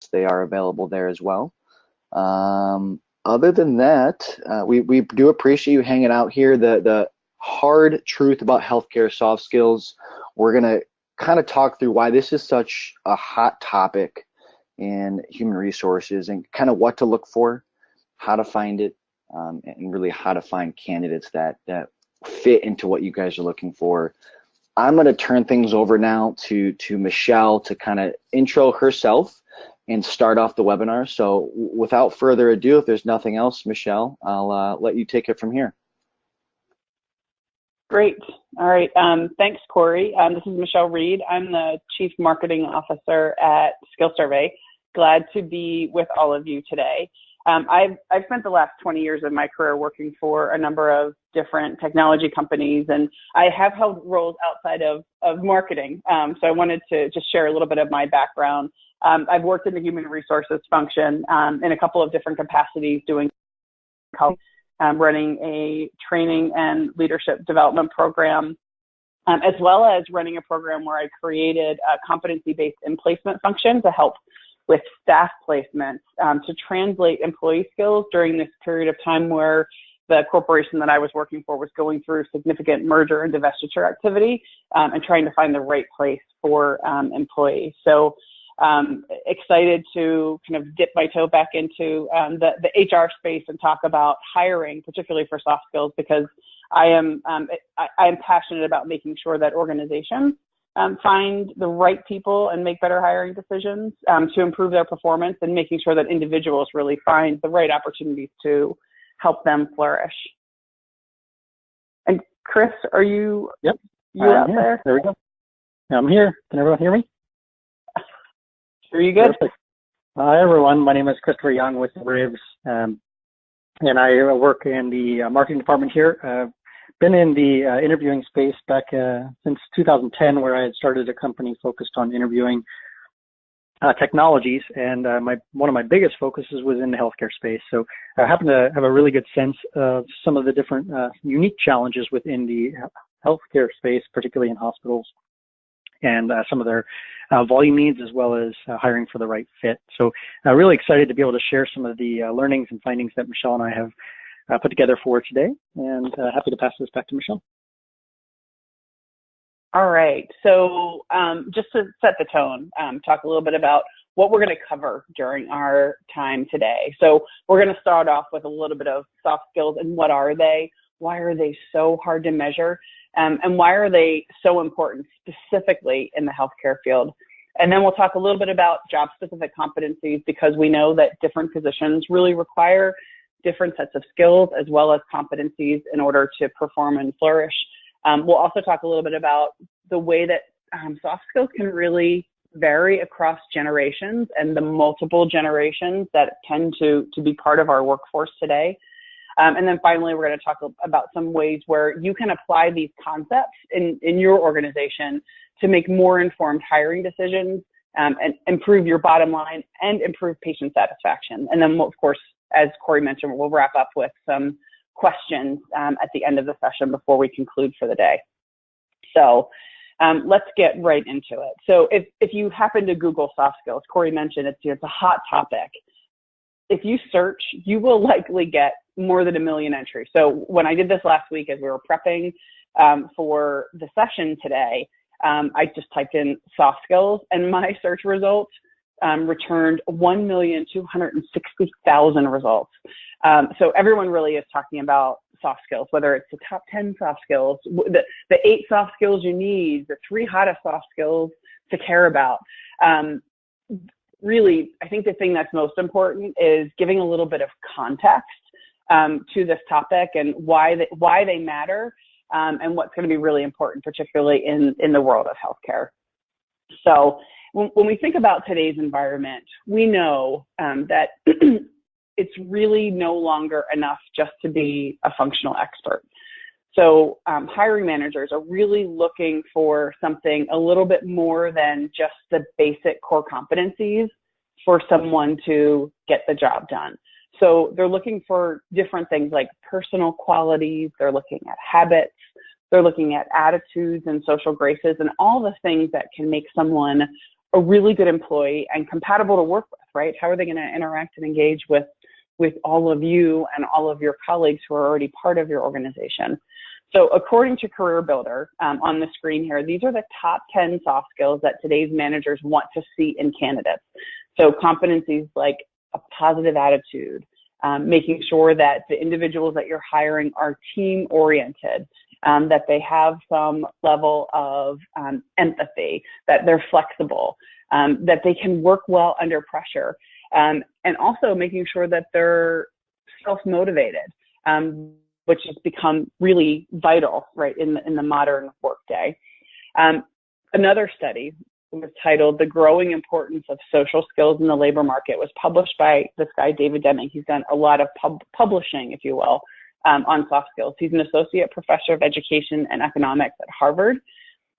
notes. They are available there as well. Other than that, we do appreciate you hanging out here. The hard truth about healthcare soft skills, we're going to kind of talk through why this is such a hot topic in human resources and kind of what to look for, how to find it, and really how to find candidates that fit into what you guys are looking for. I'm going to turn things over now to Michelle to kind of intro herself and start off the webinar. So without further ado, if there's nothing else, Michelle, I'll let you take it from here. Great. All right. Thanks, Corey. This is Michelle Reed. I'm the Chief Marketing Officer at SkillSurvey. Glad to be with all of you today. I've spent the last 20 years of my career working for a number of different technology companies, and I have held roles outside of marketing. So I wanted to just share a little bit of my background. I've worked in the human resources function in a couple of different capacities, doing running a training and leadership development program, as well as running a program where I created a competency-based in-placement function to help with staff placements to translate employee skills during this period of time where the corporation that I was working for was going through significant merger and divestiture activity and trying to find the right place for employees. So excited to kind of dip my toe back into the HR space and talk about hiring, particularly for soft skills, because I am passionate about making sure that organizations find the right people and make better hiring decisions to improve their performance, and making sure that individuals really find the right opportunities to help them flourish. And Chris, are you? Yep. You out there? There we go. I'm here. Can everyone hear me? Are you good? Perfect. Hi, everyone. My name is Christopher Young with RIVS, and I work in the marketing department here. Been in the interviewing space back since 2010, where I had started a company focused on interviewing technologies, and one of my biggest focuses was in the healthcare space. So I happen to have a really good sense of some of the different unique challenges within the healthcare space, particularly in hospitals, and some of their volume needs, as well as hiring for the right fit. So really excited to be able to share some of the learnings and findings that Michelle and I have put together for today, and happy to pass this back to Michelle. All right, so just to set the tone, talk a little bit about what we're going to cover during our time today. So we're going to start off with a little bit of soft skills and what are they, why are they so hard to measure, and why are they so important specifically in the healthcare field. And then we'll talk a little bit about job-specific competencies, because we know that different positions really require different sets of skills as well as competencies in order to perform and flourish. We'll also talk a little bit about the way that soft skills can really vary across generations and the multiple generations that tend to be part of our workforce today. And then finally, we're going to talk about some ways where you can apply these concepts in your organization to make more informed hiring decisions and improve your bottom line and improve patient satisfaction. And then, of course, as Corey mentioned, we'll wrap up with some questions at the end of the session before we conclude for the day. So let's get right into it. So if you happen to Google soft skills, Corey mentioned it's a hot topic. If you search, you will likely get more than 1 million entries. So when I did this last week as we were prepping for the session today, I just typed in soft skills, and my search results returned 1,260,000 results. So everyone really is talking about soft skills, whether it's the top 10 soft skills, the 8 soft skills you need, the 3 hottest soft skills to care about. Really, I think the thing that's most important is giving a little bit of context to this topic and why they matter, and what's going to be really important, particularly in the world of healthcare. So when we think about today's environment, we know that it's really no longer enough just to be a functional expert. So hiring managers are really looking for something a little bit more than just the basic core competencies for someone to get the job done. So they're looking for different things like personal qualities, they're looking at habits, they're looking at attitudes and social graces, and all the things that can make someone a really good employee and compatible to work with right? How are they going to interact and engage with all of you and all of your colleagues who are already part of your organization? So according to Career Builder, on the screen here, these are the top 10 soft skills that today's managers want to see in candidates. So competencies like a positive attitude, making sure that the individuals that you're hiring are team-oriented, that they have some level of empathy, that they're flexible, that they can work well under pressure, and also making sure that they're self-motivated, which has become really vital, right, in the modern workday. Another study was titled "The Growing Importance of Social Skills in the Labor Market" was published by this guy, David Deming. He's done a lot of publishing, if you will, on soft skills. He's an associate professor of education and economics at Harvard.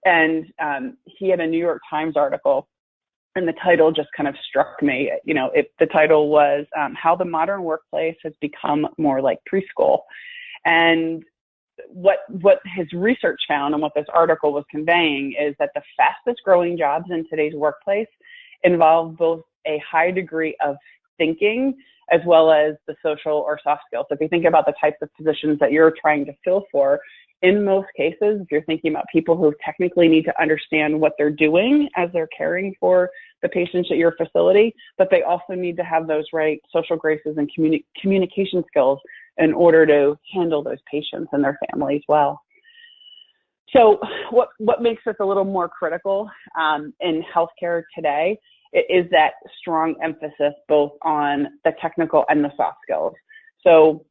And he had a New York Times article, and the title just kind of struck me. You know, the title was "How the Modern Workplace Has Become More Like Preschool." And what his research found and what this article was conveying is that the fastest growing jobs in today's workplace involve both a high degree of thinking as well as the social or soft skills. So if you think about the types of positions that you're trying to fill for, in most cases, if you're thinking about people who technically need to understand what they're doing as they're caring for the patients at your facility, but they also need to have those right social graces and communication skills in order to handle those patients and their families well. So what makes this a little more critical in healthcare today is that strong emphasis both on the technical and the soft skills. So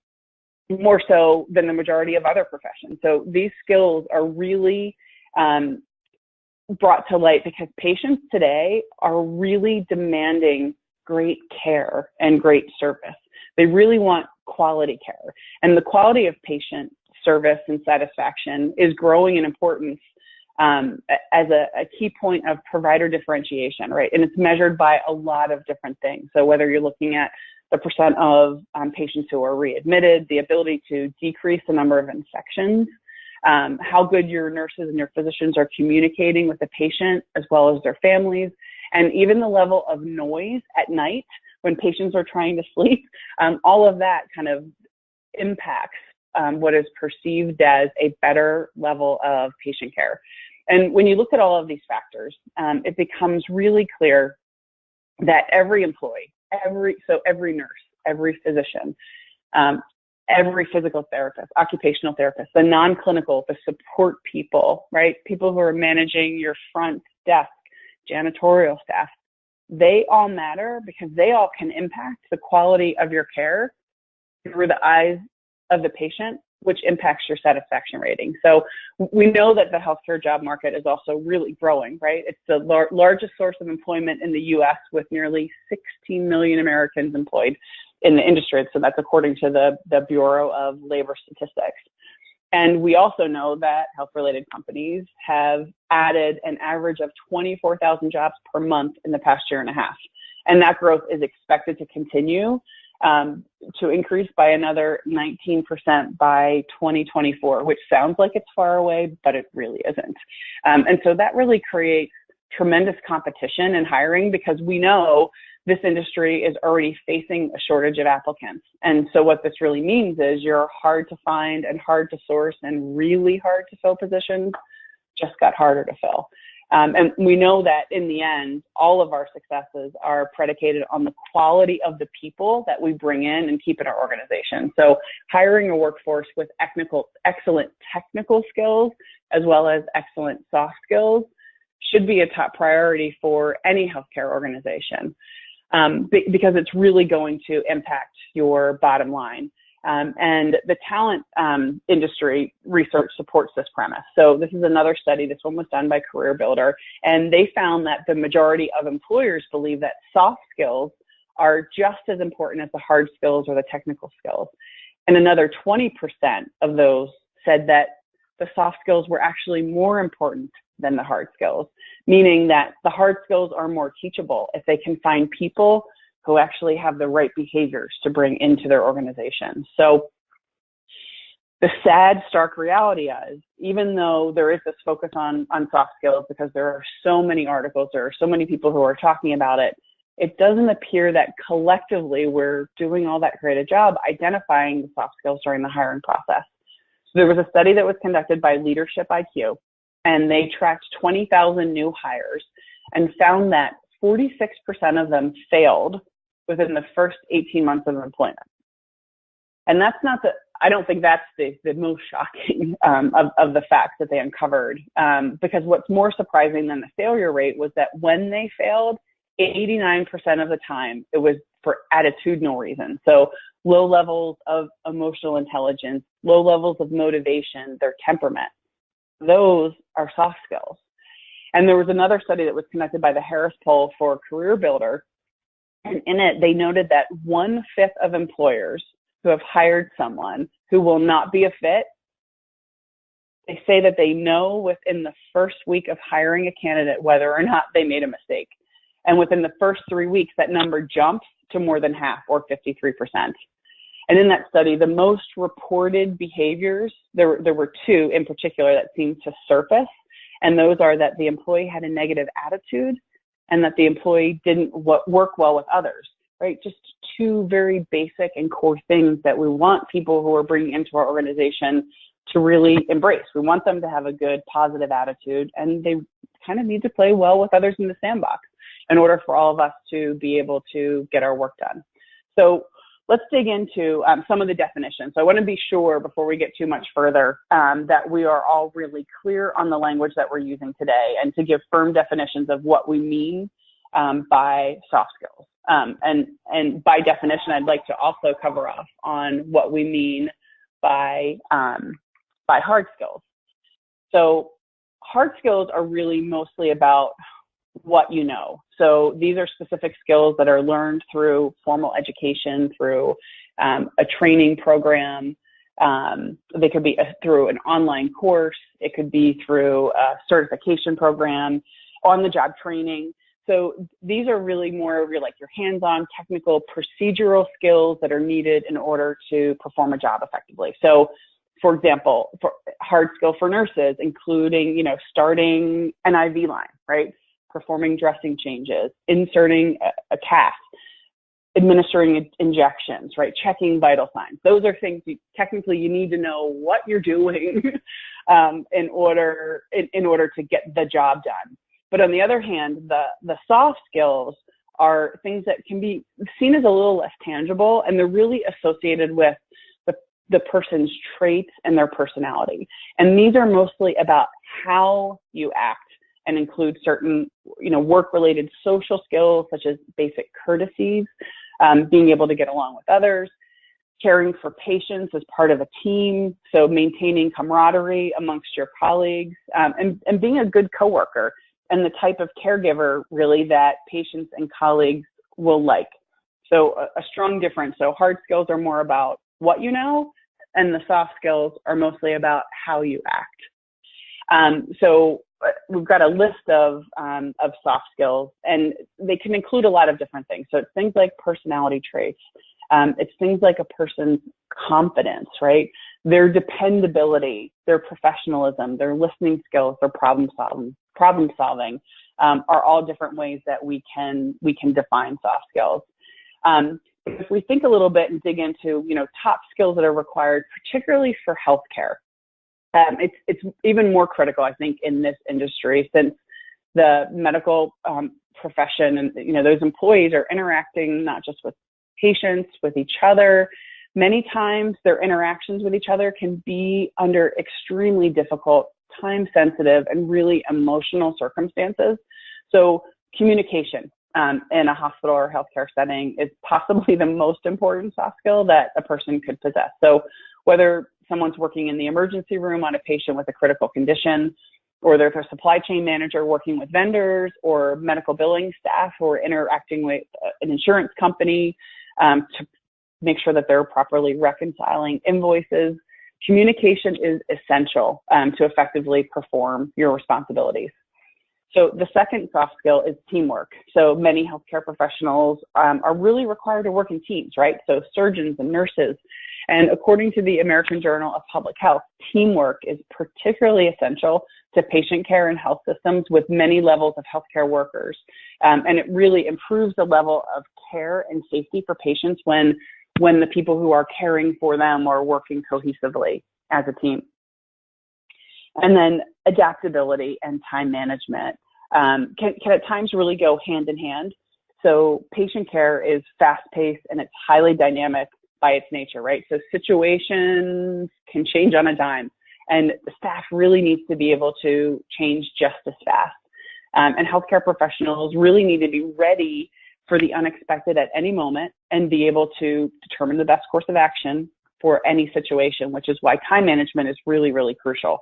more so than the majority of other professions. So these skills are really brought to light because patients today are really demanding great care and great service. They really want quality care. And the quality of patient service and satisfaction is growing in importance as a key point of provider differentiation, right? And it's measured by a lot of different things. So whether you're looking at the percent of patients who are readmitted, the ability to decrease the number of infections, how good your nurses and your physicians are communicating with the patient as well as their families, and even the level of noise at night when patients are trying to sleep, all of that kind of impacts what is perceived as a better level of patient care. And when you look at all of these factors, it becomes really clear that every employee, every nurse, every physician, every physical therapist, occupational therapist, the non-clinical, the support people, right? People who are managing your front desk, janitorial staff, they all matter because they all can impact the quality of your care through the eyes of the patient, which impacts your satisfaction rating. So we know that the healthcare job market is also really growing, right? It's the largest source of employment in the U.S. with nearly 16 million Americans employed in the industry. So that's according to the Bureau of Labor Statistics. And we also know that health-related companies have added an average of 24,000 jobs per month in the past year and a half. And that growth is expected to continue to increase by another 19% by 2024, which sounds like it's far away, but it really isn't. And so that really creates tremendous competition in hiring because we know this industry is already facing a shortage of applicants. And so what this really means is you're hard to find and hard to source and really hard to fill positions just got harder to fill. And we know that in the end, all of our successes are predicated on the quality of the people that we bring in and keep in our organization. So hiring a workforce with excellent technical skills as well as excellent soft skills should be a top priority for any healthcare organization because it's really going to impact your bottom line. And the talent industry research supports this premise. So this is another study. This one was done by Career Builder, and they found that the majority of employers believe that soft skills are just as important as the hard skills or the technical skills. And another 20% of those said that the soft skills were actually more important than the hard skills, meaning that the hard skills are more teachable if they can find people who actually have the right behaviors to bring into their organization. So the sad, stark reality is, even though there is this focus on soft skills because there are so many articles, there are so many people who are talking about it, it doesn't appear that collectively we're doing all that great a job identifying the soft skills during the hiring process. So there was a study that was conducted by Leadership IQ, and they tracked 20,000 new hires and found that 46% of them failed within the first 18 months of employment. And that's not the, I don't think that's the most shocking of the facts that they uncovered, because what's more surprising than the failure rate was that when they failed, 89% of the time it was for attitudinal reasons. So low levels of emotional intelligence, low levels of motivation, their temperament. Those are soft skills. And there was another study that was conducted by the Harris Poll for Career Builder. And in it, they noted that 1/5 of employers who have hired someone who will not be a fit, they say that they know within the first week of hiring a candidate whether or not they made a mistake. And within the first 3 weeks, that number jumps to more than half, or 53%. And in that study, the most reported behaviors, there were two in particular that seemed to surface. And those are that the employee had a negative attitude and that the employee didn't work well with others, right? Just two very basic and core things that we want people who are bringing into our organization to really embrace. We want them to have a good, positive attitude, and they kind of need to play well with others in the sandbox in order for all of us to be able to get our work done. So let's dig into some of the definitions. So I want to be sure before we get too much further that we are all really clear on the language that we're using today, and to give firm definitions of what we mean by soft skills. And by definition, I'd like to also cover off on what we mean by hard skills. So hard skills are really mostly about what you know. So these are specific skills that are learned through formal education, through a training program. They could be through an online course. It could be through a certification program, on-the-job training. So these are really more of your hands-on technical procedural skills that are needed in order to perform a job effectively. So for example, for hard skill for nurses, including, starting an IV line, right? Performing dressing changes, inserting a cast, administering injections, right? Checking vital signs. Those are things technically you need to know what you're doing in order to get the job done. But on the other hand, the soft skills are things that can be seen as a little less tangible, and they're really associated with the person's traits and their personality. And these are mostly about how you act, and include certain, work-related social skills, such as basic courtesies, being able to get along with others, caring for patients as part of a team, so maintaining camaraderie amongst your colleagues, and being a good coworker, and the type of caregiver, really, that patients and colleagues will like. So a strong difference. So hard skills are more about what you know, and the soft skills are mostly about how you act. So we've got a list of soft skills, and they can include a lot of different things. So it's things like personality traits. It's things like a person's confidence, right? Their dependability, their professionalism, their listening skills, their problem solving are all different ways that we can define soft skills. If we think a little bit and dig into, top skills that are required, particularly for healthcare, it's even more critical, I think, in this industry, since the medical profession and, those employees are interacting not just with patients, with each other. Many times their interactions with each other can be under extremely difficult, time-sensitive, and really emotional circumstances. So communication in a hospital or healthcare setting is possibly the most important soft skill that a person could possess. So whether someone's working in the emergency room on a patient with a critical condition, or they're a supply chain manager working with vendors, or medical billing staff who are interacting with an insurance company to make sure that they're properly reconciling invoices, communication is essential to effectively perform your responsibilities. So the second soft skill is teamwork. So many healthcare professionals are really required to work in teams, right? So surgeons and nurses, And according to the American Journal of Public Health, teamwork is particularly essential to patient care and health systems with many levels of healthcare workers. And it really improves the level of care and safety for patients when the people who are caring for them are working cohesively as a team. And then adaptability and time management can at times really go hand in hand. So patient care is fast-paced and it's highly dynamic by its nature, right? So situations can change on a dime, and the staff really needs to be able to change just as fast. And healthcare professionals really need to be ready for the unexpected at any moment and be able to determine the best course of action for any situation, which is why time management is really, really crucial.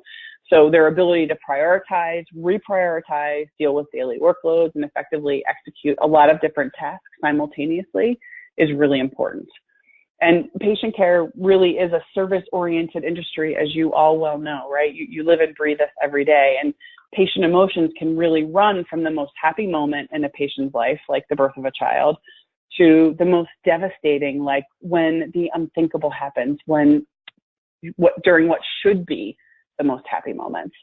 So their ability to prioritize, reprioritize, deal with daily workloads, and effectively execute a lot of different tasks simultaneously is really important. And patient care really is a service-oriented industry, as you all well know, right? You live and breathe this every day, and patient emotions can really run from the most happy moment in a patient's life, like the birth of a child, to the most devastating, like when the unthinkable happens, during what should be the most happy moments.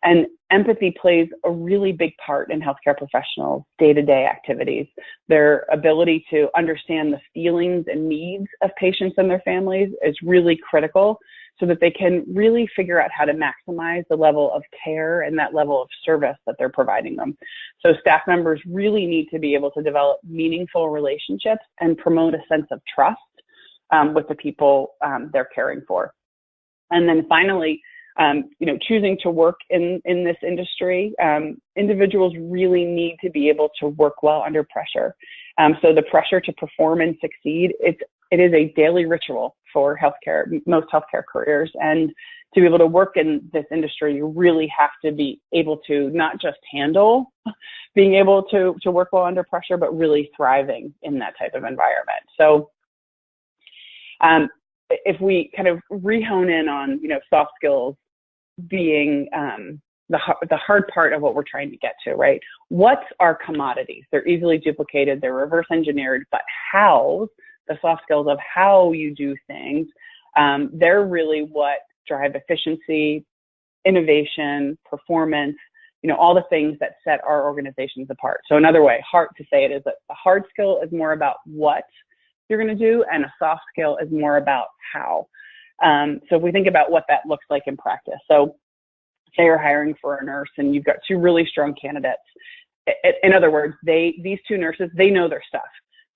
And empathy plays a really big part in healthcare professionals' day-to-day activities. Their ability to understand the feelings and needs of patients and their families is really critical so that they can really figure out how to maximize the level of care and that level of service that they're providing them. So staff members really need to be able to develop meaningful relationships and promote a sense of trust with the people they're caring for. And then finally, choosing to work in this industry, individuals really need to be able to work well under pressure. So the pressure to perform and succeed, it is a daily ritual for most healthcare careers. And to be able to work in this industry, you really have to be able to not just handle being able to work well under pressure, but really thriving in that type of environment. So if we kind of re-hone in on, soft skills being the hard part of what we're trying to get to, right? What's our commodities? They're easily duplicated, they're reverse engineered, but how, the soft skills of how you do things, they're really what drive efficiency, innovation, performance, all the things that set our organizations apart. So another way, hard to say it, is that a hard skill is more about what you're going to do, and a soft skill is more about how. So if we think about what that looks like in practice. So say you're hiring for a nurse and you've got two really strong candidates. In other words, these two nurses, they know their stuff.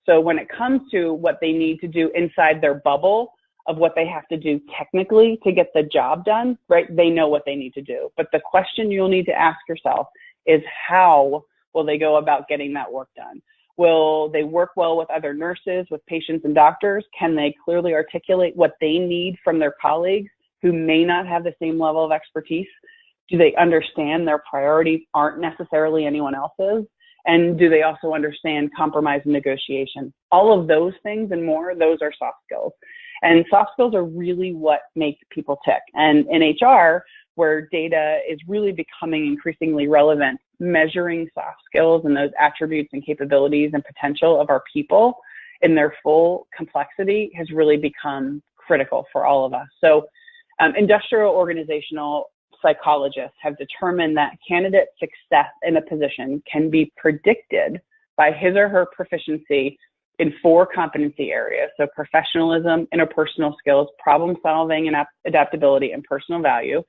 So when it comes to what they need to do inside their bubble of what they have to do technically to get the job done, right? They know what they need to do. But the question you'll need to ask yourself is, how will they go about getting that work done? Will they work well with other nurses, with patients and doctors? Can they clearly articulate what they need from their colleagues who may not have the same level of expertise? Do they understand their priorities aren't necessarily anyone else's? And do they also understand compromise and negotiation? All of those things and more, those are soft skills. And soft skills are really what make people tick. And in HR, where data is really becoming increasingly relevant, measuring soft skills and those attributes and capabilities and potential of our people in their full complexity has really become critical for all of us. So industrial organizational psychologists have determined that candidate success in a position can be predicted by his or her proficiency in 4 competency areas. So professionalism, interpersonal skills, problem solving and adaptability, and personal value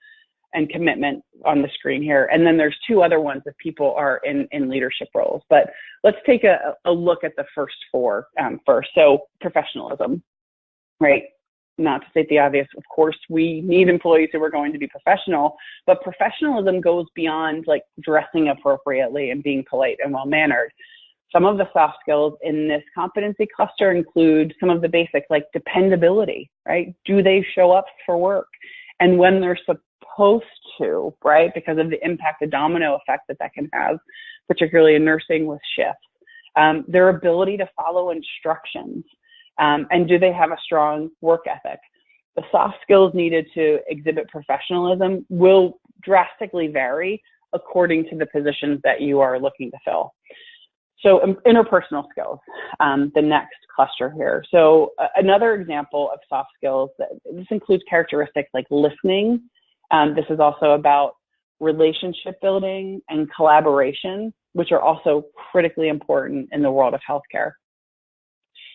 and commitment on the screen here. And then there's 2 other ones if people are in leadership roles. But let's take a look at the first 4 first. So professionalism, right? Not to state the obvious, of course, we need employees who are going to be professional, but professionalism goes beyond like dressing appropriately and being polite and well-mannered. Some of the soft skills in this competency cluster include some of the basics like dependability, right? Do they show up for work? And when they're supposed to, right? Because of the impact, the domino effect that can have, particularly in nursing with shifts. Their ability to follow instructions. And do they have a strong work ethic? The soft skills needed to exhibit professionalism will drastically vary according to the positions that you are looking to fill. So interpersonal skills, the next cluster here. So another example of soft skills, this includes characteristics like listening. This is also about relationship building and collaboration, which are also critically important in the world of healthcare.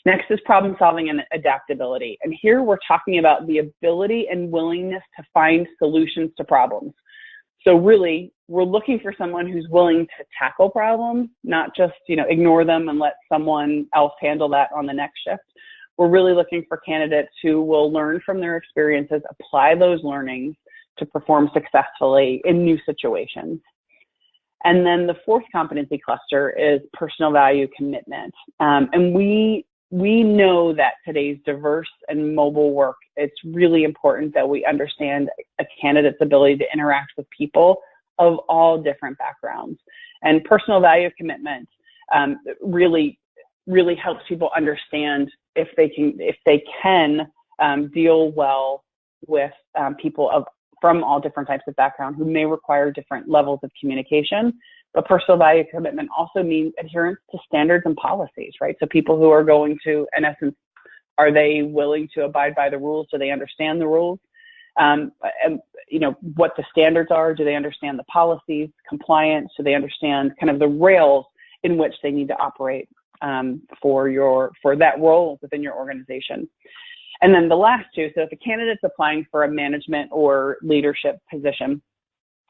Next is problem solving and adaptability. And here we're talking about the ability and willingness to find solutions to problems. So really, we're looking for someone who's willing to tackle problems, not just, ignore them and let someone else handle that on the next shift. We're really looking for candidates who will learn from their experiences, apply those learnings to perform successfully in new situations. And then the fourth competency cluster is personal value commitment. And we know that today's diverse and mobile work, it's really important that we understand a candidate's ability to interact with people of all different backgrounds. And personal value commitment really helps people understand if they can deal well with people from all different types of background who may require different levels of communication. But personal value commitment also means adherence to standards and policies, right? So people who are going to, in essence, are they willing to abide by the rules? Do they understand the rules? And what the standards are? Do they understand the policies, compliance? Do they understand kind of the rails in which they need to operate for that role within your organization? And then the last two, so if a candidate's applying for a management or leadership position,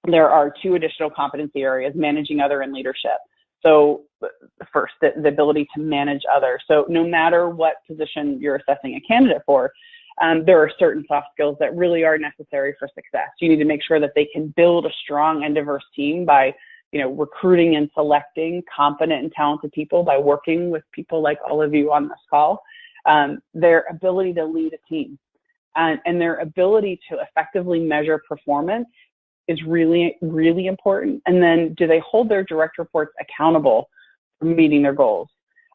there are two additional competency areas, managing other and leadership. So first, the ability to manage others. So no matter what position you're assessing a candidate for, there are certain soft skills that really are necessary for success. You need to make sure that they can build a strong and diverse team by, recruiting and selecting competent and talented people, by working with people like all of you on this call. Their ability to lead a team and their ability to effectively measure performance is really, really important. And then do they hold their direct reports accountable for meeting their goals?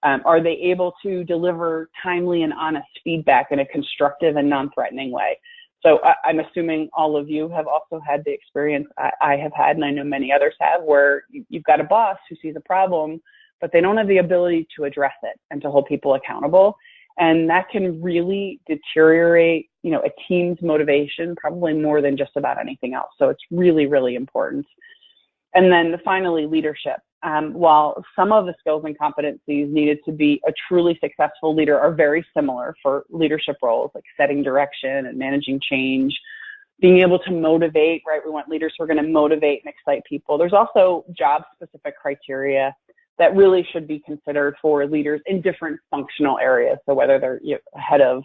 Are they able to deliver timely and honest feedback in a constructive and non-threatening way? So I'm assuming all of you have also had the experience I have had, and I know many others have, where you've got a boss who sees a problem, but they don't have the ability to address it and to hold people accountable. And that can really deteriorate, a team's motivation, probably more than just about anything else. So it's really, really important. And then finally, leadership. While some of the skills and competencies needed to be a truly successful leader are very similar for leadership roles, like setting direction and managing change, being able to motivate, right? We want leaders who are going to motivate and excite people. There's also job-specific criteria that really should be considered for leaders in different functional areas. So whether they're head of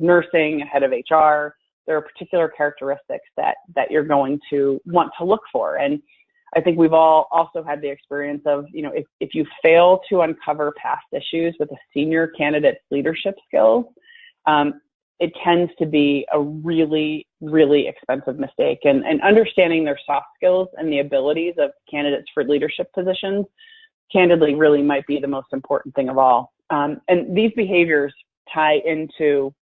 nursing, head of HR, there are particular characteristics that you're going to want to look for. And I think we've all also had the experience of, if you fail to uncover past issues with a senior candidate's leadership skills, it tends to be a really, really expensive mistake. And understanding their soft skills and the abilities of candidates for leadership positions, candidly, really might be the most important thing of all. And these behaviors tie into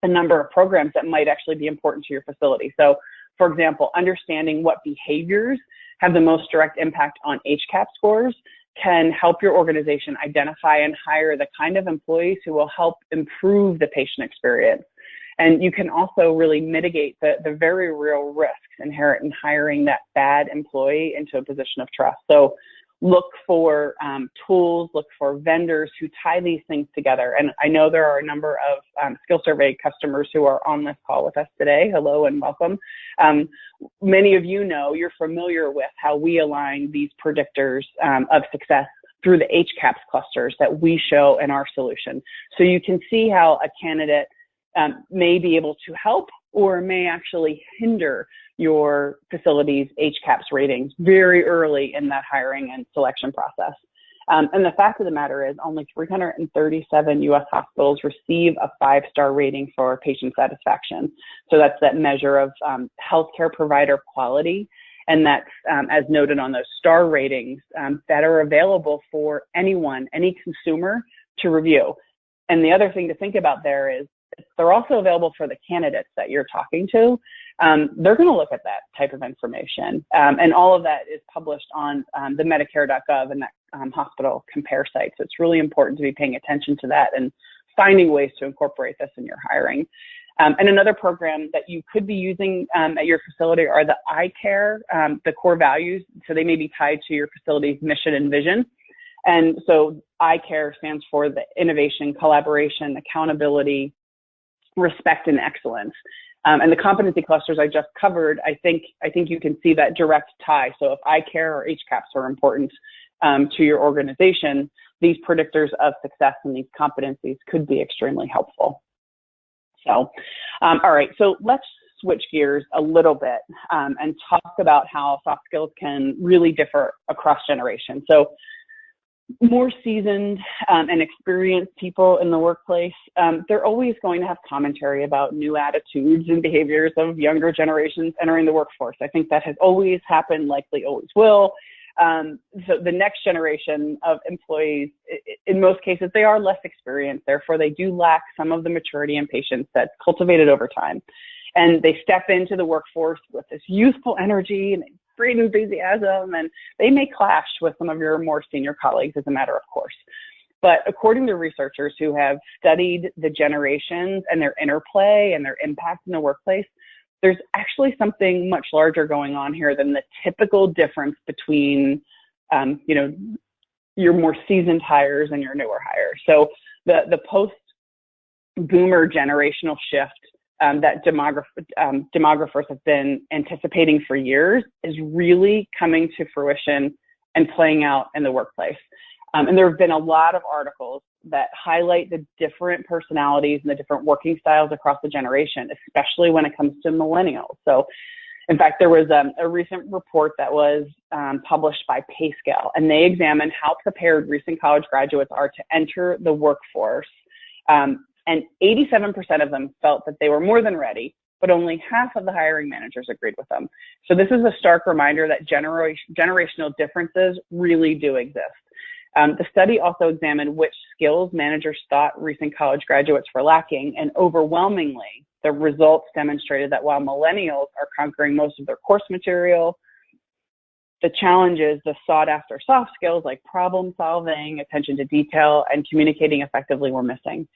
a number of programs that might actually be important to your facility. So, for example, understanding what behaviors have the most direct impact on HCAHPS scores can help your organization identify and hire the kind of employees who will help improve the patient experience. And you can also really mitigate the very real risks inherent in hiring that bad employee into a position of trust. So look for tools, look for vendors who tie these things together. And I know there are a number of SkillSurvey customers who are on this call with us today. Hello and welcome. Many of you know, you're familiar with how we align these predictors of success through the HCAHPS clusters that we show in our solution. So you can see how a candidate may be able to help or may actually hinder your facility's HCAHPS ratings very early in that hiring and selection process. And the fact of the matter is only 337 U.S. hospitals receive a 5-star rating for patient satisfaction. So that's that measure of healthcare provider quality. And that's, as noted on those star ratings, that are available for anyone, any consumer to review. And the other thing to think about there is they're also available for the candidates that you're talking to. They're going to look at that type of information. And all of that is published on the Medicare.gov, and hospital compare sites. So it's really important to be paying attention to that and finding ways to incorporate this in your hiring. And another program that you could be using at your facility are the HCAHPS, the core values. So they may be tied to your facility's mission and vision. And so HCAHPS stands for the innovation, collaboration, accountability, respect, and excellence. And the competency clusters I just covered, I think you can see that direct tie. So if HCAHPS or HCAHPS are important to your organization, these predictors of success and these competencies could be extremely helpful. So, all right, so let's switch gears a little bit and talk about how soft skills can really differ across generations. So more seasoned and experienced people in the workplace, they're always going to have commentary about new attitudes and behaviors of younger generations entering the workforce. I think that has always happened, likely always will. So the next generation of employees, in most cases, they are less experienced. Therefore, they do lack some of the maturity and patience that's cultivated over time. And they step into the workforce with this youthful energy and great enthusiasm, and they may clash with some of your more senior colleagues as a matter of course. But according to researchers who have studied the generations and their interplay and their impact in the workplace, there's actually something much larger going on here than the typical difference between, your more seasoned hires and your newer hires. So the post-boomer generational shift that demographers have been anticipating for years is really coming to fruition and playing out in the workplace. And there have been a lot of articles that highlight the different personalities and the different working styles across the generation, especially when it comes to millennials. So in fact, there was a recent report that was published by PayScale, and they examined how prepared recent college graduates are to enter the workforce. And 87% of them felt that they were more than ready, but only half of the hiring managers agreed with them. So this is a stark reminder that generational differences really do exist. The study also examined which skills managers thought recent college graduates were lacking, and overwhelmingly, the results demonstrated that while millennials are conquering most of their course material, the challenges, the sought-after soft skills like problem solving, attention to detail, and communicating effectively were missing.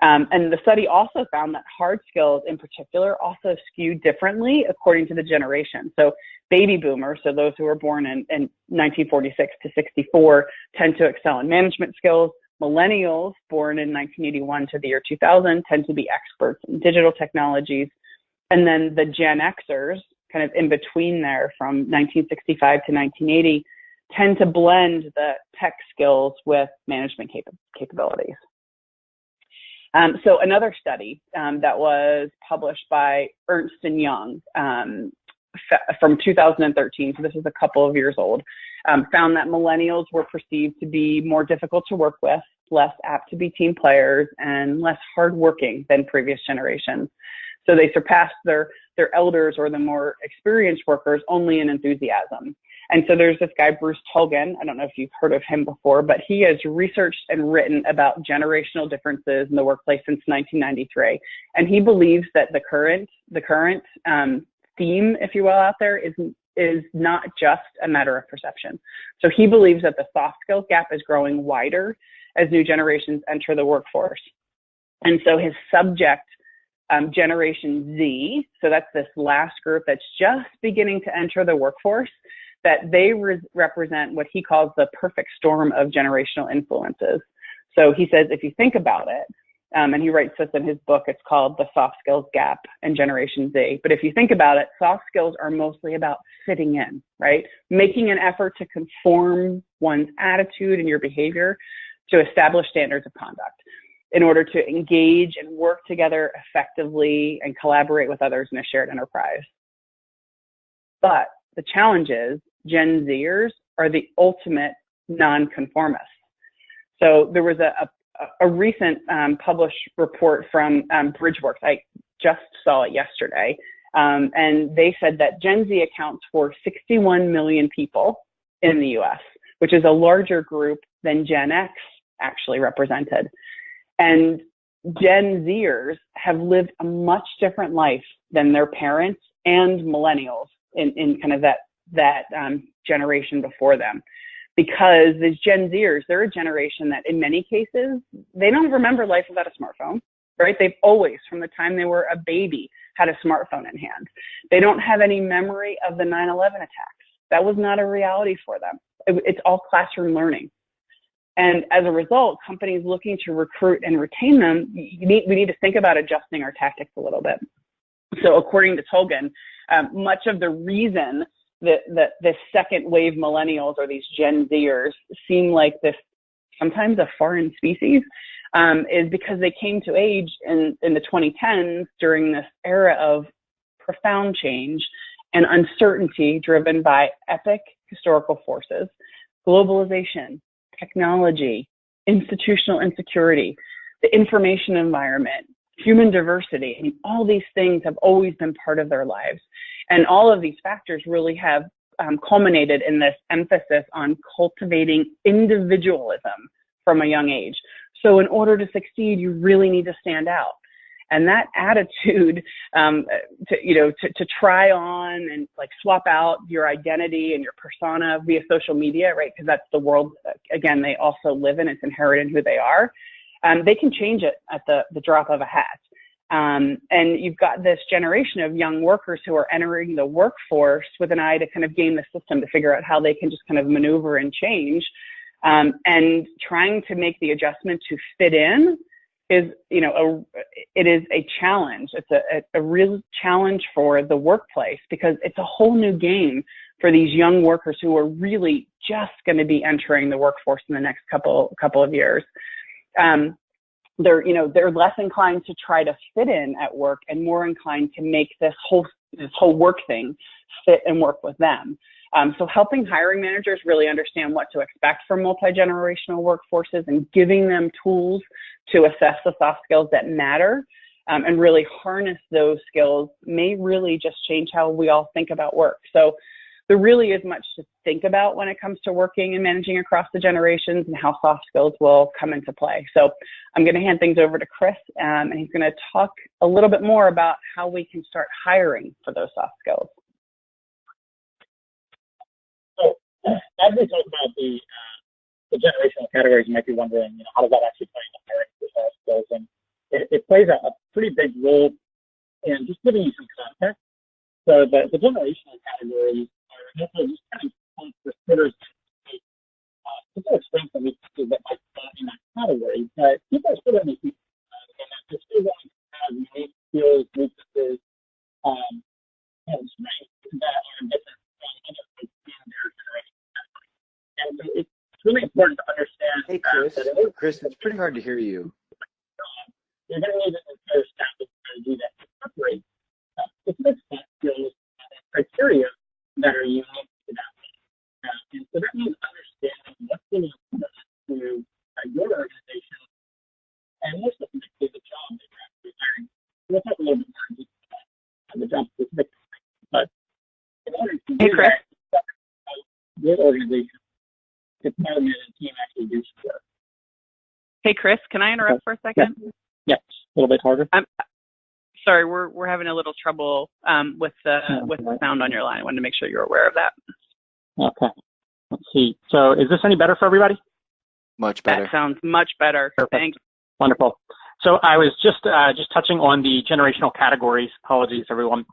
And the study also found that hard skills in particular also skew differently according to the generation. So baby boomers, so those who were born in 1946 to 64, tend to excel in management skills. Millennials born in 1981 to the year 2000 tend to be experts in digital technologies. And then the Gen Xers, kind of in between there from 1965 to 1980, tend to blend the tech skills with management capabilities. So another study that was published by Ernst & Young from 2013, so this is a couple of years old, found that millennials were perceived to be more difficult to work with, less apt to be team players, and less hardworking than previous generations. So they surpassed their elders or the more experienced workers only in enthusiasm. And so there's this guy, Bruce Tolgan. I don't know if you've heard of him before, but he has researched and written about generational differences in the workplace since 1993. And he believes that the current theme, if you will, out there is not just a matter of perception. So he believes that the soft skills gap is growing wider as new generations enter the workforce. And so his subject, Generation Z, so that's this last group that's just beginning to enter the workforce, that they represent what he calls the perfect storm of generational influences. So he says, if you think about it, and he writes this in his book, it's called The Soft Skills Gap and Generation Z. But if you think about it, soft skills are mostly about fitting in, right? Making an effort to conform one's attitude and your behavior to establish standards of conduct in order to engage and work together effectively and collaborate with others in a shared enterprise. But the challenge is Gen Zers are the ultimate nonconformists. So there was a recent published report from Bridgeworks. I just saw it yesterday. And they said that Gen Z accounts for 61 million people in the US, which is a larger group than Gen X actually represented. And Gen Zers have lived a much different life than their parents and millennials in kind of that generation before them. because these Gen Zers, they're a generation that in many cases, they don't remember life without a smartphone, right? They've always, from the time they were a baby, had a smartphone in hand. They don't have any memory of the 9/11 attacks. That was not a reality for them. It's all classroom learning. And as a result, companies looking to recruit and retain them, we need to think about adjusting our tactics a little bit. So according to Tolgan, much of the reason that this second wave millennials or these Gen Zers seem like this sometimes a foreign species is because they came to age in the 2010s during this era of profound change and uncertainty driven by epic historical forces, globalization, technology, institutional insecurity, the information environment, human diversity, and all these things have always been part of their lives. And all of these factors really have culminated in this emphasis on cultivating individualism from a young age. So in order to succeed, you really need to stand out. And that attitude to try on and like swap out your identity and your persona via social media, right? Because that's the world, again, they also live in, it's inherent in who they are. They can change it at the drop of a hat. And you've got this generation of young workers who are entering the workforce with an eye to kind of game the system to figure out how they can just kind of maneuver and change. And trying to make the adjustment to fit in is, it is a challenge. It's a real challenge for the workplace because it's a whole new game for these young workers who are really just going to be entering the workforce in the next couple of years. They're less inclined to try to fit in at work and more inclined to make this whole work thing fit and work with them. So helping hiring managers really understand what to expect from multi-generational workforces and giving them tools to assess the soft skills that matter and really harness those skills may really just change how we all think about work. So there really is much to think about when it comes to working and managing across the generations and how soft skills will come into play. So I'm going to hand things over to Chris, and he's going to talk a little bit more about how we can start hiring for those soft skills. So as we talk about the generational categories, you might be wondering, how does that actually play into hiring for soft skills? And it plays a pretty big role in just giving you some context. So the generational categories are also just kind of recruiters specific strengths and weaknesses that might fall in that category. But people are still going to be and they're still going to have unique skills, weaknesses, and strengths that are different from others in their generation category. And so it's really important to understand. Hey, Chris, it's pretty hard to hear you. You're going to need an entire staffing strategy that incorporates specific soft skills and criteria that are unique to that. And so that means understanding what's really important to your organization and more specifically the job that you're actually hiring. We'll talk a little bit more about the job specific, but in order to do that, your organization, department, and team actually do some work. Hey, Chris, can I interrupt for a second? Yes, a little bit harder. Sorry, we're having a little trouble with the sound on your line. I wanted to make sure you're aware of that. Okay. Let's see. So is this any better for everybody? Much better. That sounds much better. Perfect. Thanks. Wonderful. So I was just touching on the generational categories. Apologies, everyone.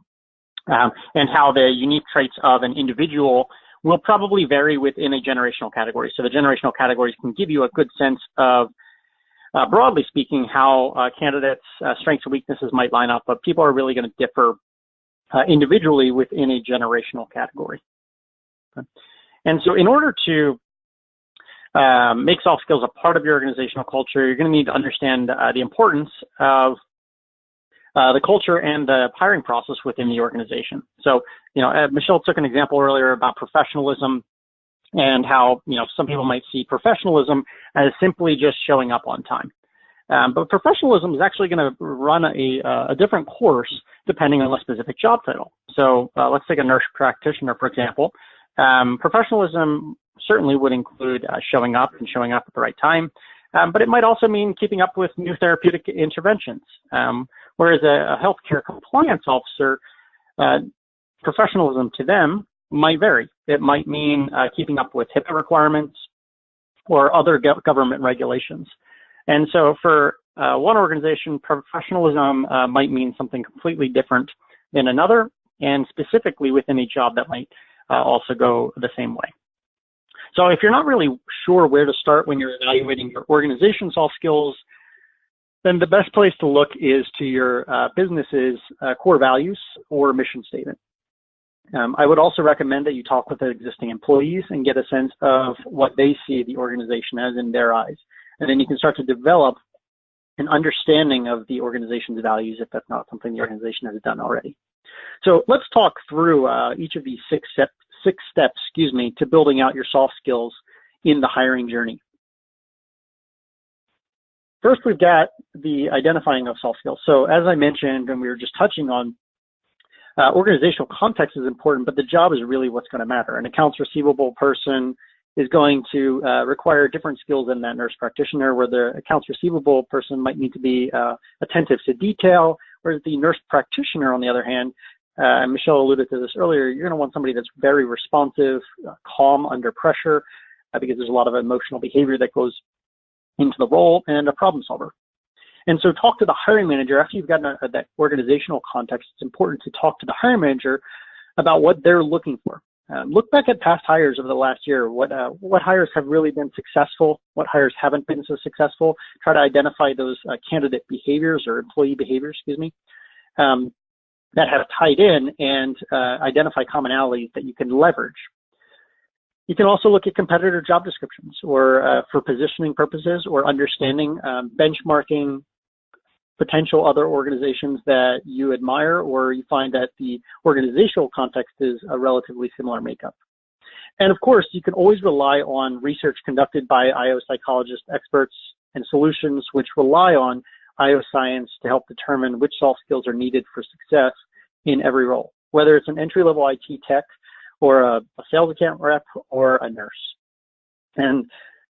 And how the unique traits of an individual will probably vary within a generational category. So the generational categories can give you a good sense of, broadly speaking, how candidates' strengths and weaknesses might line up, but people are really going to differ individually within a generational category. Okay. And so in order to make soft skills a part of your organizational culture, you're going to need to understand the importance of the culture and the hiring process within the organization. So, Michelle took an example earlier about professionalism and how, some people might see professionalism as simply just showing up on time. But professionalism is actually going to run a different course depending on the specific job title. So let's take a nurse practitioner, for example. Professionalism certainly would include showing up and showing up at the right time, but it might also mean keeping up with new therapeutic interventions. Whereas a healthcare compliance officer, professionalism to them might vary. It might mean keeping up with HIPAA requirements or other government regulations. And so for one organization, professionalism might mean something completely different than another, and specifically within a job that might also go the same way. So if you're not really sure where to start when you're evaluating your organization soft skills, then the best place to look is to your business's core values or mission statement. I would also recommend that you talk with the existing employees and get a sense of what they see the organization as in their eyes. And then you can start to develop an understanding of the organization's values if that's not something the organization has done already. So let's talk through each of these six steps, to building out your soft skills in the hiring journey. First, we've got the identifying of soft skills. So as I mentioned, and we were just touching on, organizational context is important, but the job is really what's going to matter. An accounts receivable person is going to require different skills than that nurse practitioner, where the accounts receivable person might need to be attentive to detail, whereas the nurse practitioner, on the other hand, and Michelle alluded to this earlier, you're going to want somebody that's very responsive, calm under pressure, because there's a lot of emotional behavior that goes into the role, and a problem solver. And so talk to the hiring manager. After you've gotten that organizational context, it's important to talk to the hiring manager about what they're looking for. Look back at past hires over the last year. What hires have really been successful? What hires haven't been so successful? Try to identify those candidate behaviors or employee behaviors, that have tied in, and identify commonalities that you can leverage. You can also look at competitor job descriptions, or for positioning purposes, or understanding, benchmarking potential other organizations that you admire, or you find that the organizational context is a relatively similar makeup. And of course, you can always rely on research conducted by IO psychologist experts and solutions which rely on IO science to help determine which soft skills are needed for success in every role, whether it's an entry-level IT tech, or a sales account rep, or a nurse. And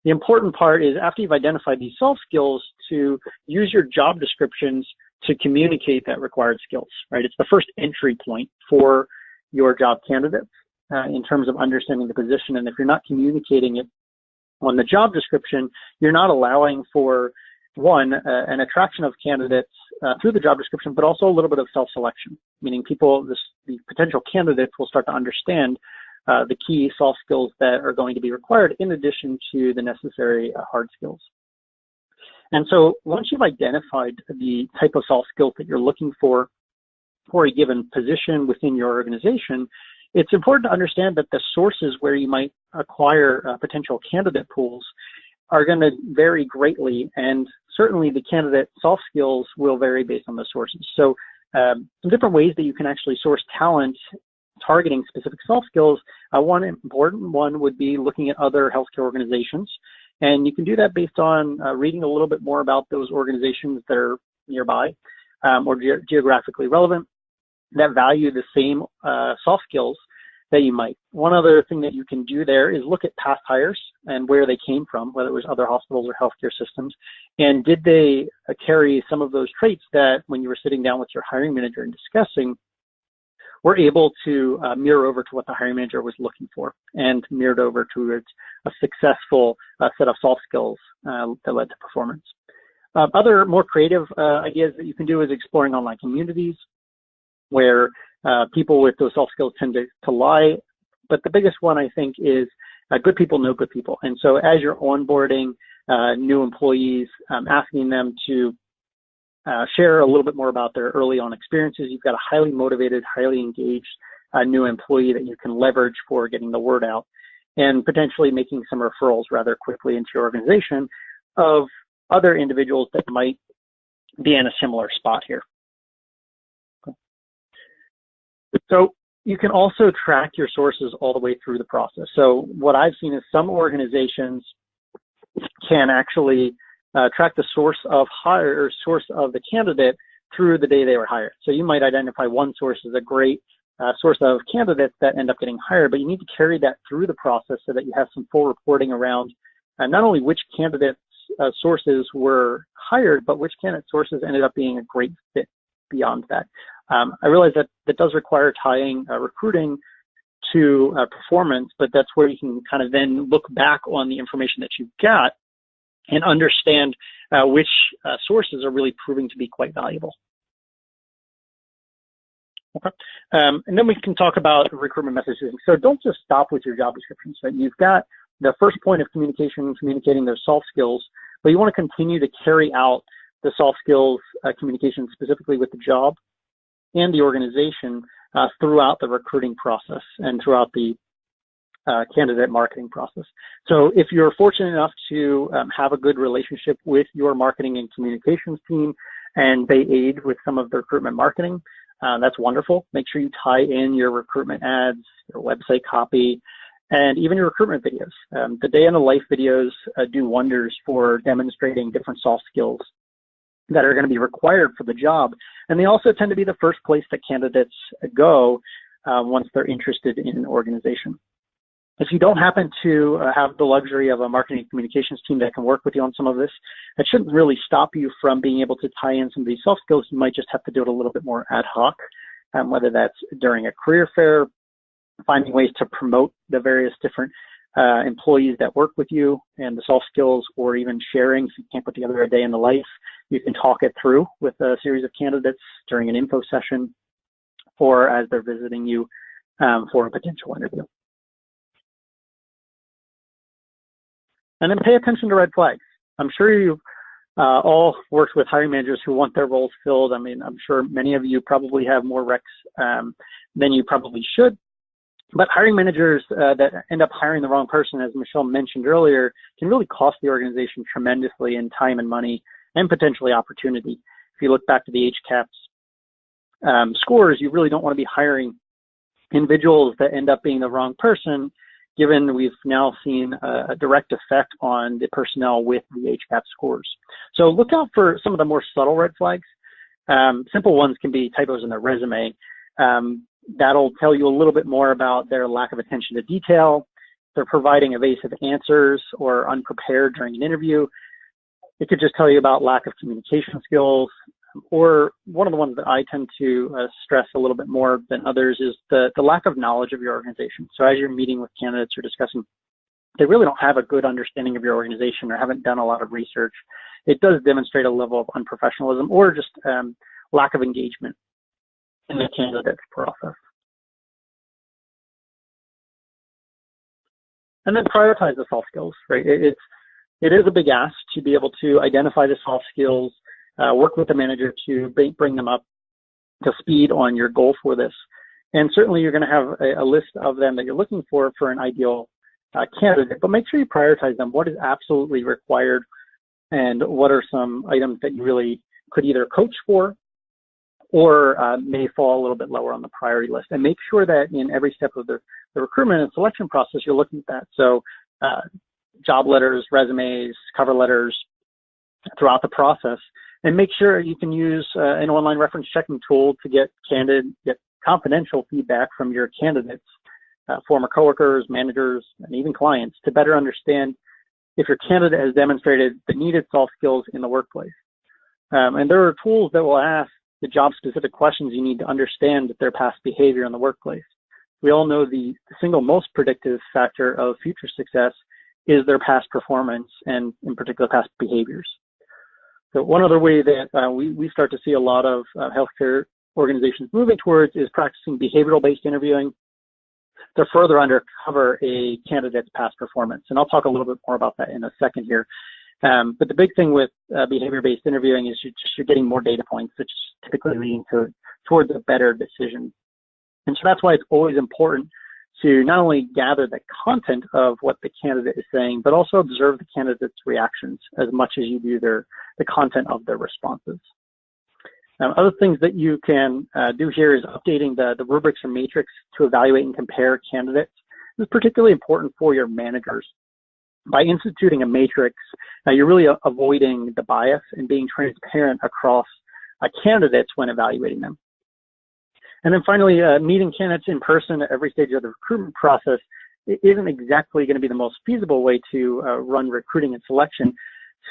the important part is, after you've identified these soft skills, to use your job descriptions to communicate that required skills, right? It's the first entry point for your job candidates in terms of understanding the position. And if you're not communicating it on the job description, you're not allowing for, one, an attraction of candidates through the job description, but also a little bit of self-selection, meaning the potential candidates will start to understand the key soft skills that are going to be required in addition to the necessary hard skills. And so once you've identified the type of soft skills that you're looking for a given position within your organization, it's important to understand that the sources where you might acquire potential candidate pools are going to vary greatly, and certainly the candidate soft skills will vary based on the sources. So some different ways that you can actually source talent targeting specific soft skills. One important one would be looking at other healthcare organizations, and you can do that based on reading a little bit more about those organizations that are nearby or geographically relevant that value the same soft skills that you might. One other thing that you can do there is look at past hires and where they came from, whether it was other hospitals or healthcare systems, and did they carry some of those traits that, when you were sitting down with your hiring manager and discussing, were able to mirror over to what the hiring manager was looking for, and mirrored over to a successful set of soft skills that led to performance. Other more creative ideas that you can do is exploring online communities where people with those soft skills tend to lie. But the biggest one, I think, is good people know good people. And so as you're onboarding new employees, asking them to share a little bit more about their early on experiences, you've got a highly motivated, highly engaged new employee that you can leverage for getting the word out, and potentially making some referrals rather quickly into your organization of other individuals that might be in a similar spot here. So you can also track your sources all the way through the process. So what I've seen is some organizations can actually track the source of hire or source of the candidate through the day they were hired. So you might identify one source as a great source of candidates that end up getting hired, but you need to carry that through the process so that you have some full reporting around not only which candidates sources were hired, but which candidate sources ended up being a great fit beyond that. I realize that does require tying recruiting to performance, but that's where you can kind of then look back on the information that you've got and understand which sources are really proving to be quite valuable. Okay. And then we can talk about recruitment messaging. So don't just stop with your job description. So you've got the first point of communication, communicating those soft skills, but you want to continue to carry out the soft skills communication specifically with the job and the organization throughout the recruiting process and throughout the candidate marketing process. So if you're fortunate enough to have a good relationship with your marketing and communications team and they aid with some of the recruitment marketing, that's wonderful. Make sure you tie in your recruitment ads, your website copy, and even your recruitment videos. The day in the life videos do wonders for demonstrating different soft skills that are going to be required for the job. And they also tend to be the first place that candidates go once they're interested in an organization. If you don't happen to have the luxury of a marketing and communications team that can work with you on some of this, that shouldn't really stop you from being able to tie in some of these soft skills. You might just have to do it a little bit more ad hoc, whether that's during a career fair, finding ways to promote the various different employees that work with you and the soft skills, or even sharing. If you can't put together a day in the life, you can talk it through with a series of candidates during an info session or as they're visiting you for a potential interview. And then pay attention to red flags. I'm sure you've all worked with hiring managers who want their roles filled. I mean, I'm sure many of you probably have more recs than you probably should. But hiring managers that end up hiring the wrong person, as Michelle mentioned earlier, can really cost the organization tremendously in time and money and potentially opportunity. If you look back to the HCAHPS scores, you really don't want to be hiring individuals that end up being the wrong person, given we've now seen a direct effect on the personnel with the HCAHPS scores. So look out for some of the more subtle red flags. Simple ones can be typos in their resume. That'll tell you a little bit more about their lack of attention to detail. They're providing evasive answers or unprepared during an interview. It could just tell you about lack of communication skills. Or one of the ones that I tend to stress a little bit more than others is the lack of knowledge of your organization. So as you're meeting with candidates or discussing, they really don't have a good understanding of your organization or haven't done a lot of research. It does demonstrate a level of unprofessionalism or just lack of engagement in the candidate process. And then prioritize the soft skills, right? It is a big ask to be able to identify the soft skills, work with the manager to bring them up to speed on your goal for this. And certainly you're going to have a list of them that you're looking for an ideal candidate, but make sure you prioritize them. What is absolutely required and what are some items that you really could either coach for or may fall a little bit lower on the priority list. And make sure that in every step of the recruitment and selection process, you're looking at that. So job letters, resumes, cover letters throughout the process. And make sure you can use an online reference checking tool to get confidential feedback from your candidates, former coworkers, managers, and even clients to better understand if your candidate has demonstrated the needed soft skills in the workplace. And there are tools that will ask the job-specific questions you need to understand their past behavior in the workplace. We all know the single most predictive factor of future success is their past performance and, in particular, past behaviors. So one other way that we start to see a lot of healthcare organizations moving towards is practicing behavioral-based interviewing to further uncover a candidate's past performance. And I'll talk a little bit more about that in a second here. But the big thing with behavior-based interviewing is you're getting more data points, which typically leading towards a better decision. And so that's why it's always important to not only gather the content of what the candidate is saying, but also observe the candidate's reactions as much as you do the content of their responses. Other things that you can do here is updating the rubrics or matrix to evaluate and compare candidates. This is particularly important for your managers. By instituting a matrix, you're really avoiding the bias and being transparent across candidates when evaluating them. And then finally, meeting candidates in person at every stage of the recruitment process isn't exactly going to be the most feasible way to run recruiting and selection.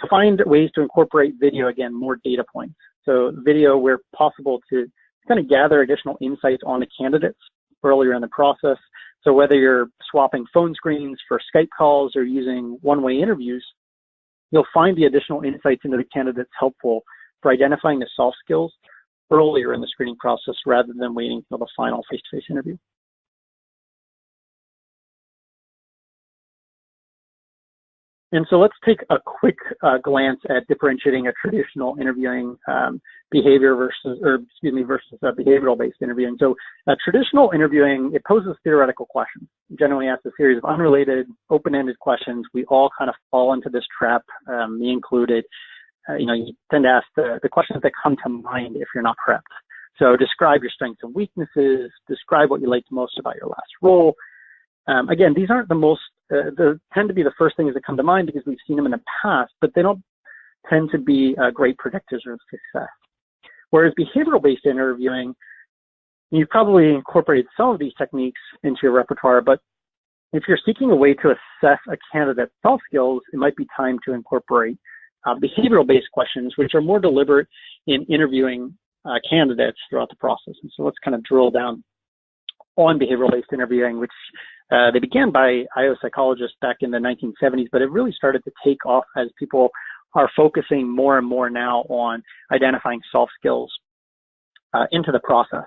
So find ways to incorporate video, again, more data points. So video where possible to kind of gather additional insights on the candidates earlier in the process, So whether you're swapping phone screens for Skype calls or using one-way interviews, you'll find the additional insights into the candidates helpful for identifying the soft skills earlier in the screening process rather than waiting until the final face-to-face interview. And so let's take a quick glance at differentiating a traditional interviewing behavior versus behavioral-based interviewing. So traditional interviewing, it poses theoretical questions. It generally asks a series of unrelated, open-ended questions. We all kind of fall into this trap, me included. You tend to ask the questions that come to mind if you're not prepped. So describe your strengths and weaknesses, describe what you liked most about your last role. Again, these aren't the most, they tend to be the first things that come to mind because we've seen them in the past, but they don't tend to be great predictors of success. Whereas behavioral-based interviewing, you've probably incorporated some of these techniques into your repertoire, but if you're seeking a way to assess a candidate's soft skills, it might be time to incorporate behavioral-based questions, which are more deliberate in interviewing candidates throughout the process. And so let's kind of drill down on behavioral-based interviewing, which they began by IO psychologists back in the 1970s, but it really started to take off as people are focusing more and more now on identifying soft skills into the process.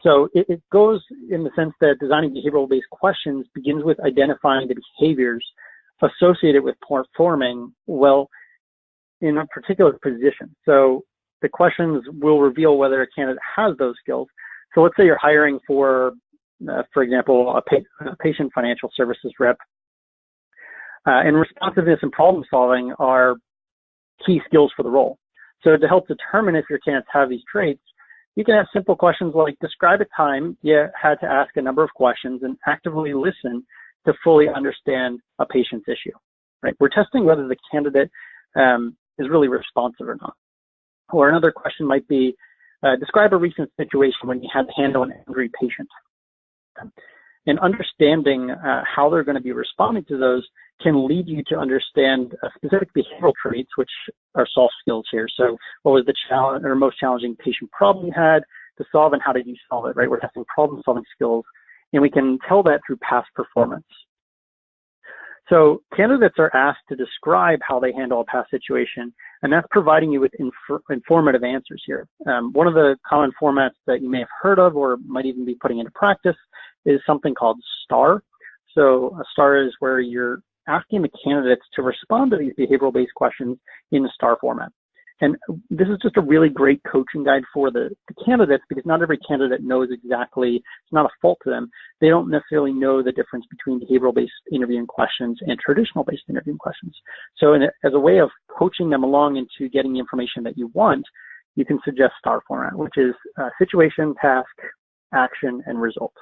So it goes in the sense that designing behavioral-based questions begins with identifying the behaviors associated with performing well in a particular position. So the questions will reveal whether a candidate has those skills. So let's say you're hiring for example, a patient financial services rep. And responsiveness and problem solving are key skills for the role. So to help determine if your candidates have these traits, you can ask simple questions like, describe a time you had to ask a number of questions and actively listen to fully understand a patient's issue, right? We're testing whether the candidate is really responsive or not. Or another question might be, describe a recent situation when you had to handle an angry patient. And understanding how they're going to be responding to those can lead you to understand specific behavioral traits, which are soft skills here. So what was the challenge or most challenging patient problem you had to solve, and how did you solve it, right? We're testing problem-solving skills, and we can tell that through past performance. So candidates are asked to describe how they handle a past situation, and that's providing you with informative answers here. One of the common formats that you may have heard of or might even be putting into practice is something called STAR. So a STAR is where you're asking the candidates to respond to these behavioral-based questions in a STAR format. And this is just a really great coaching guide for the candidates, because not every candidate knows exactly, it's not a fault to them. They don't necessarily know the difference between behavioral-based interviewing questions and traditional-based interviewing questions. So as a way of coaching them along into getting the information that you want, you can suggest STAR format, which is situation, task, action, and result.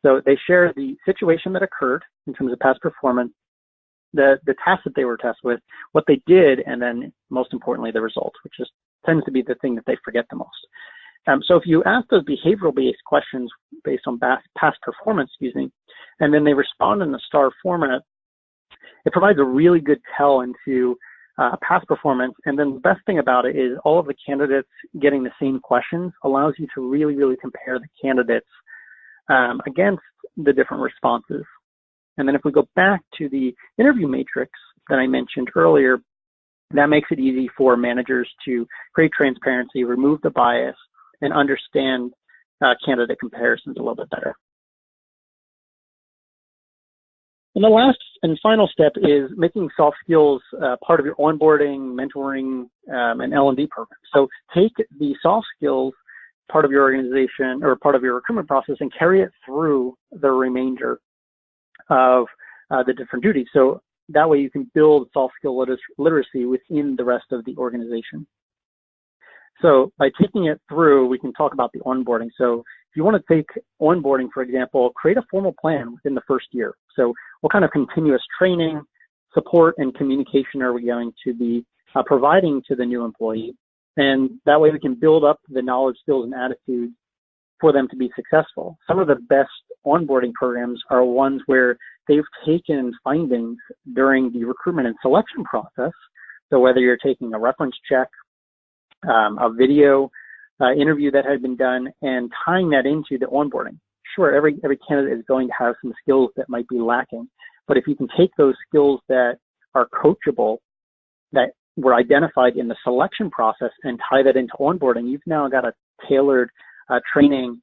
So they share the situation that occurred in terms of past performance, the task that they were tasked with, what they did, and then most importantly, the result, which just tends to be the thing that they forget the most. So if you ask those behavioral-based questions based on past performance, and then they respond in the STAR format, it provides a really good tell into past performance. And then the best thing about it is all of the candidates getting the same questions allows you to really, really compare the candidates against the different responses. And then if we go back to the interview matrix that I mentioned earlier, that makes it easy for managers to create transparency, remove the bias, and understand candidate comparisons a little bit better. And the last and final step is making soft skills part of your onboarding, mentoring, and L&D program. So take the soft skills part of your organization or part of your recruitment process and carry it through the remainder of the different duties. So that way you can build soft skill literacy within the rest of the organization. So by taking it through, we can talk about the onboarding. So if you want to take onboarding, for example, create a formal plan within the first year. So what kind of continuous training, support, and communication are we going to be providing to the new employee? And that way we can build up the knowledge, skills, and attitudes for them to be successful. Some of the best onboarding programs are ones where they've taken findings during the recruitment and selection process. So whether you're taking a reference check, a video interview that had been done, and tying that into the onboarding, sure, every candidate is going to have some skills that might be lacking. But if you can take those skills that are coachable, that were identified in the selection process, and tie that into onboarding, you've now got a tailored training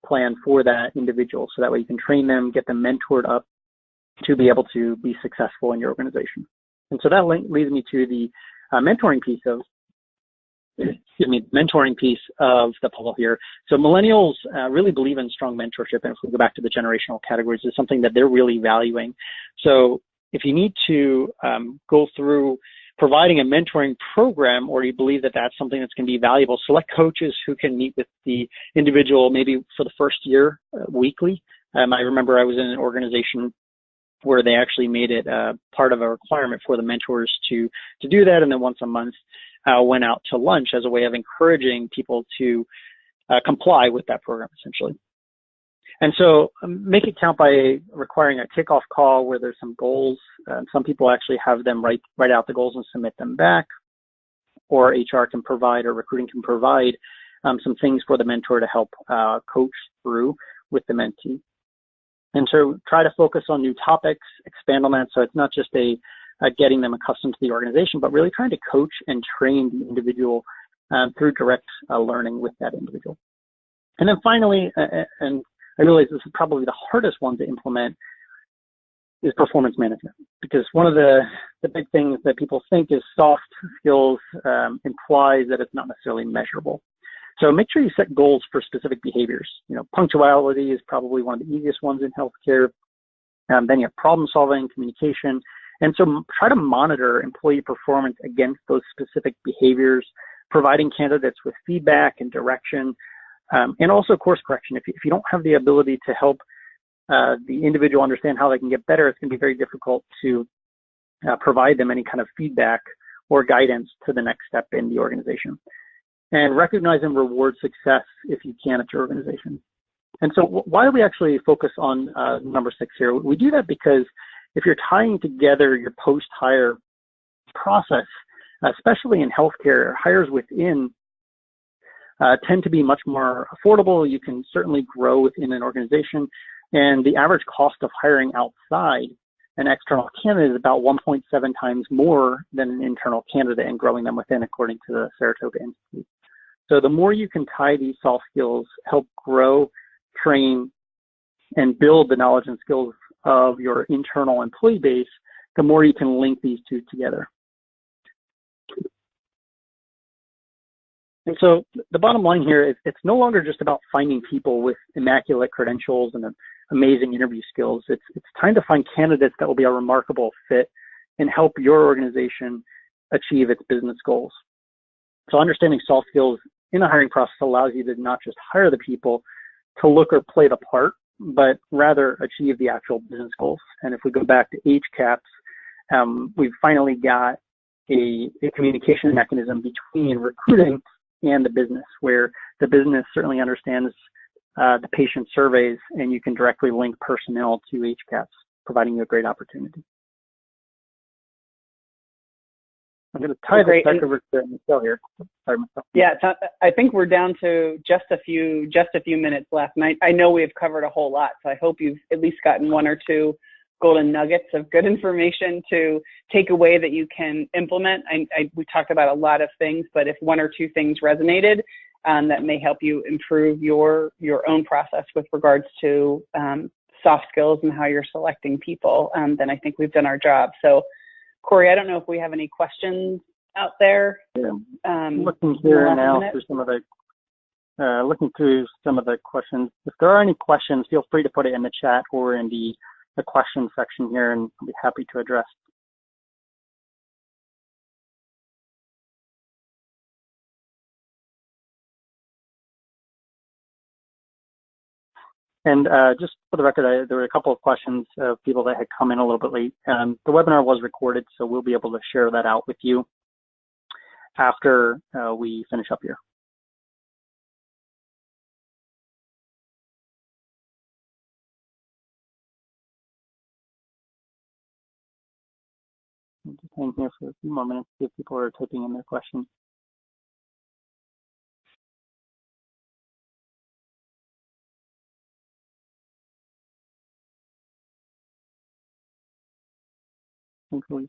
plan for that individual. So that way you can train them, get them mentored up to be able to be successful in your organization. And so that leads me to the mentoring piece of the puzzle here. So millennials really believe in strong mentorship, and if we go back to the generational categories, it's something that they're really valuing. So if you need to go through providing a mentoring program, or you believe that that's something that's going to be valuable, select coaches who can meet with the individual maybe for the first year weekly. I remember I was in an organization where they actually made it part of a requirement for the mentors to do that, and then once a month went out to lunch as a way of encouraging people to comply with that program, essentially. And so make it count by requiring a kickoff call where there's some goals. Some people actually have them write out the goals and submit them back, or HR can provide, or recruiting can provide some things for the mentor to help coach through with the mentee. And so try to focus on new topics, expand on that. So it's not just getting them accustomed to the organization, but really trying to coach and train the individual through direct learning with that individual. And then finally, and I realize this is probably the hardest one to implement, is performance management. Because one of the big things that people think is soft skills implies that it's not necessarily measurable. So make sure you set goals for specific behaviors. Punctuality is probably one of the easiest ones in healthcare. Then you have problem solving, communication. And so try to monitor employee performance against those specific behaviors, providing candidates with feedback and direction, and also course correction. If you don't have the ability to help the individual understand how they can get better, it's going to be very difficult to provide them any kind of feedback or guidance to the next step in the organization. And recognize and reward success if you can at your organization. And so why do we actually focus on number 6 here? We do that because if you're tying together your post-hire process, especially in healthcare, hires within tend to be much more affordable. You can certainly grow within an organization, and the average cost of hiring outside an external candidate is about 1.7 times more than an internal candidate, and growing them within, according to the Saratoga Institute. So the more you can tie these soft skills, help grow, train, and build the knowledge and skills of your internal employee base, the more you can link these two together. And so the bottom line here is it's no longer just about finding people with immaculate credentials and amazing interview skills. It's time to find candidates that will be a remarkable fit and help your organization achieve its business goals. So understanding soft skills in a hiring process allows you to not just hire the people to look or play the part, but rather achieve the actual business goals. And if we go back to HCAHPS, we've finally got a communication mechanism between recruiting and the business, where the business certainly understands the patient surveys, and you can directly link personnel to HCAHPS, providing you a great opportunity. I'm going to tie this back over to Michelle here. Sorry, Michelle. Yeah, I think we're down to just a few minutes left, and I know we've covered a whole lot, so I hope you've at least gotten one or two golden nuggets of good information to take away that you can implement. We talked about a lot of things, but if one or two things resonated, that may help you improve your own process with regards to soft skills and how you're selecting people, then I think we've done our job. So, Corey, I don't know if we have any questions out there. Yeah. Looking here now through some of the questions. If there are any questions, feel free to put it in the chat or in the question section here, and I'll be happy to address. And just for the record, there were a couple of questions of people that had come in a little bit late. The webinar was recorded, so we'll be able to share that out with you after we finish up here. I'm just hang here for a few more minutes to see if people are typing in their questions. Thanks, Elise.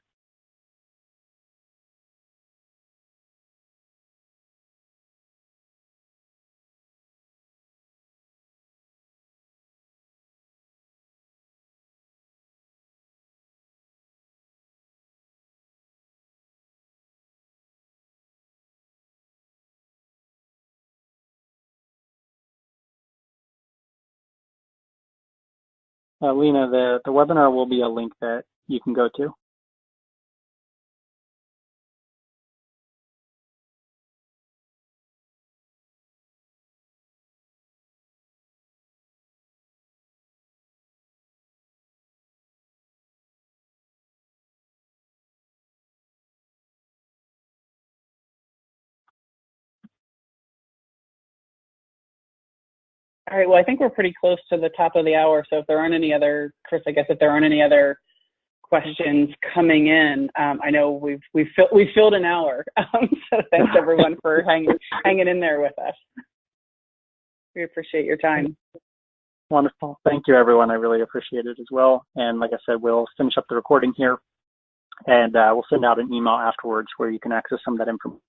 Lena, the webinar will be a link that you can go to. All right, well, I think we're pretty close to the top of the hour, so if there aren't any other, Chris, I guess if there aren't any other questions coming in, I know we've filled an hour, so thanks everyone for hanging in there with us. We appreciate your time. Wonderful. Thank you, everyone. I really appreciate it as well. And like I said, we'll finish up the recording here, and we'll send out an email afterwards where you can access some of that information.